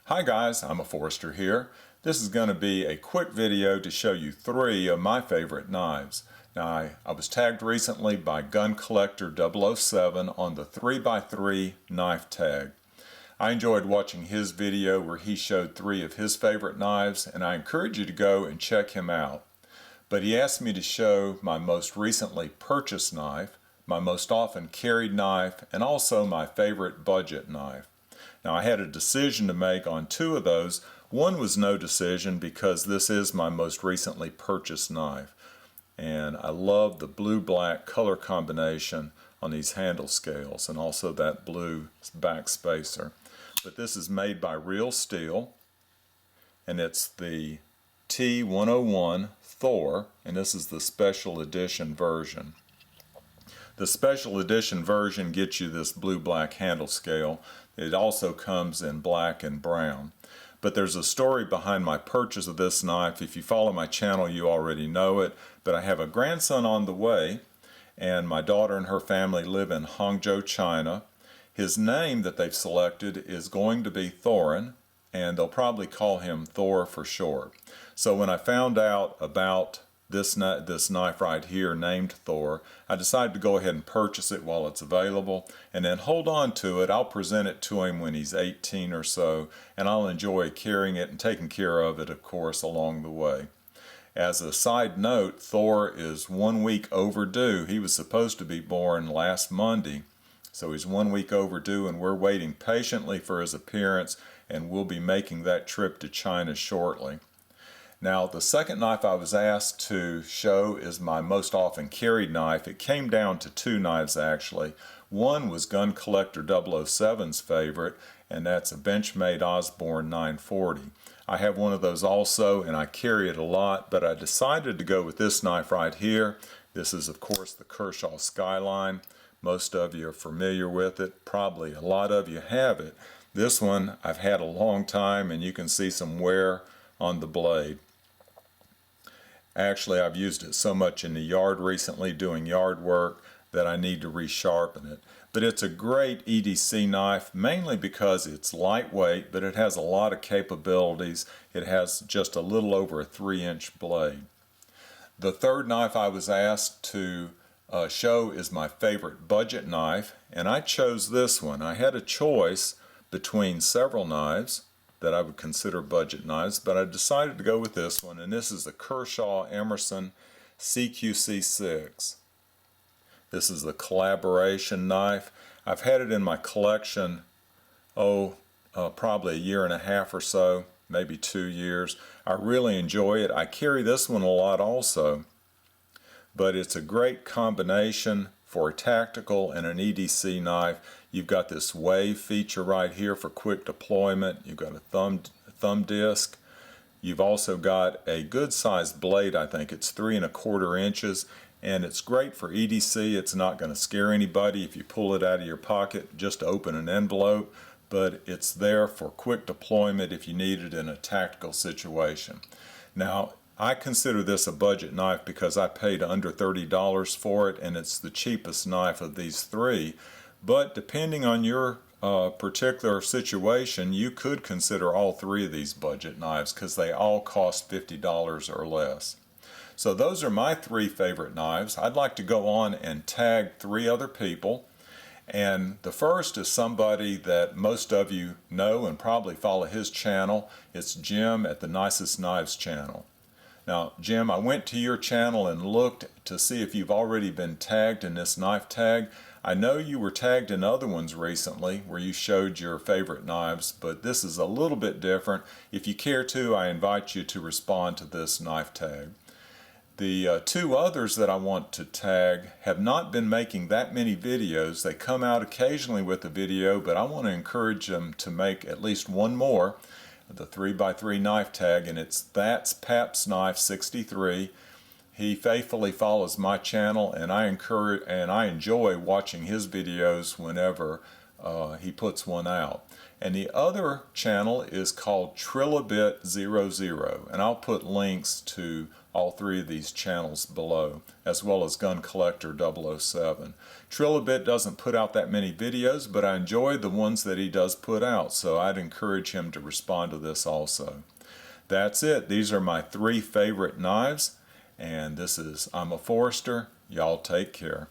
Hi guys, I'm a Forester here. This is going to be a quick video to show you 3 of my favorite knives. Now I was tagged recently by GunCollector007 on the 3x3 knife tag. I enjoyed watching his video where he showed 3 of his favorite knives, and I encourage you to go and check him out. But he asked me to show my most recently purchased knife, my most often carried knife, and also my favorite budget knife. Now I had a decision to make on 2 of those. One was no decision because this is my most recently purchased knife. And I love the blue-black color combination on these handle scales and also that blue back spacer. But this is made by real steel, and it's the T101 Thor, and this is the special edition version. The special edition version gets you this blue-black handle scale. It also comes in black and brown. But there's a story behind my purchase of this knife. If you follow my channel, you already know it. But I have a grandson on the way, and my daughter and her family live in Hangzhou, China. His name that they've selected is going to be Thorin, and they'll probably call him Thor for short. So when I found out about this knife right here named Thor, I decided to go ahead and purchase it while it's available and then hold on to it. I'll present it to him when he's 18 or so, and I'll enjoy carrying it and taking care of it, of course, along the way. As a side note, Thor is 1 week overdue. He was supposed to be born last Monday, so he's 1 week overdue, and we're waiting patiently for his appearance, and we'll be making that trip to China shortly. Now, the second knife I was asked to show is my most often carried knife. It came down to 2 knives actually. One was GunCollector007's favorite, and that's a Benchmade Osborne 940. I have one of those also, and I carry it a lot, but I decided to go with this knife right here. This is, of course, the Kershaw Skyline. Most of you are familiar with it. Probably a lot of you have it. This one I've had a long time, and you can see some wear on the blade. Actually, I've used it so much in the yard recently doing yard work that I need to resharpen it. But it's a great EDC knife, mainly because it's lightweight, but it has a lot of capabilities. It has just a little over a 3-inch blade. The third knife I was asked to show is my favorite budget knife, and I chose this one. I had a choice between several knives that I would consider budget knives, but I decided to go with this one, and this is the Kershaw Emerson CQC6. This is the collaboration knife. I've had it in my collection, probably 1.5 years or so, maybe 2 years. I really enjoy it. I carry this one a lot also, but it's a great combination for a tactical and an EDC knife. You've got this wave feature right here for quick deployment. You've got a thumb disc. You've also got a good sized blade. I think it's 3¼ inches, and it's great for EDC. It's not going to scare anybody if you pull it out of your pocket just to open an envelope, but it's there for quick deployment if you need it in a tactical situation. Now, I consider this a budget knife because I paid under $30 for it, and it's the cheapest knife of these 3. But depending on your particular situation, you could consider all 3 of these budget knives because they all cost $50 or less. So those are my 3 favorite knives. I'd like to go on and tag 3 other people. And the first is somebody that most of you know and probably follow his channel. It's Jim at the Nicest Knives channel. Now, Jim, I went to your channel and looked to see if you've already been tagged in this knife tag. I know you were tagged in other ones recently where you showed your favorite knives, but this is a little bit different. If you care to, I invite you to respond to this knife tag. The 2 others that I want to tag have not been making that many videos. They come out occasionally with a video, but I want to encourage them to make at least one more. The 3x3 knife tag, and that's Pap's Knife 63. He faithfully follows my channel, and I enjoy watching his videos whenever he puts one out. And the other channel is called Trilobit00, and I'll put links to all three of these channels below, as well as GunCollector007. Trilobit doesn't put out that many videos, but I enjoy the ones that he does put out, so I'd encourage him to respond to this also. That's it. These are my three favorite knives, and this is I'm a Forester. Y'all take care.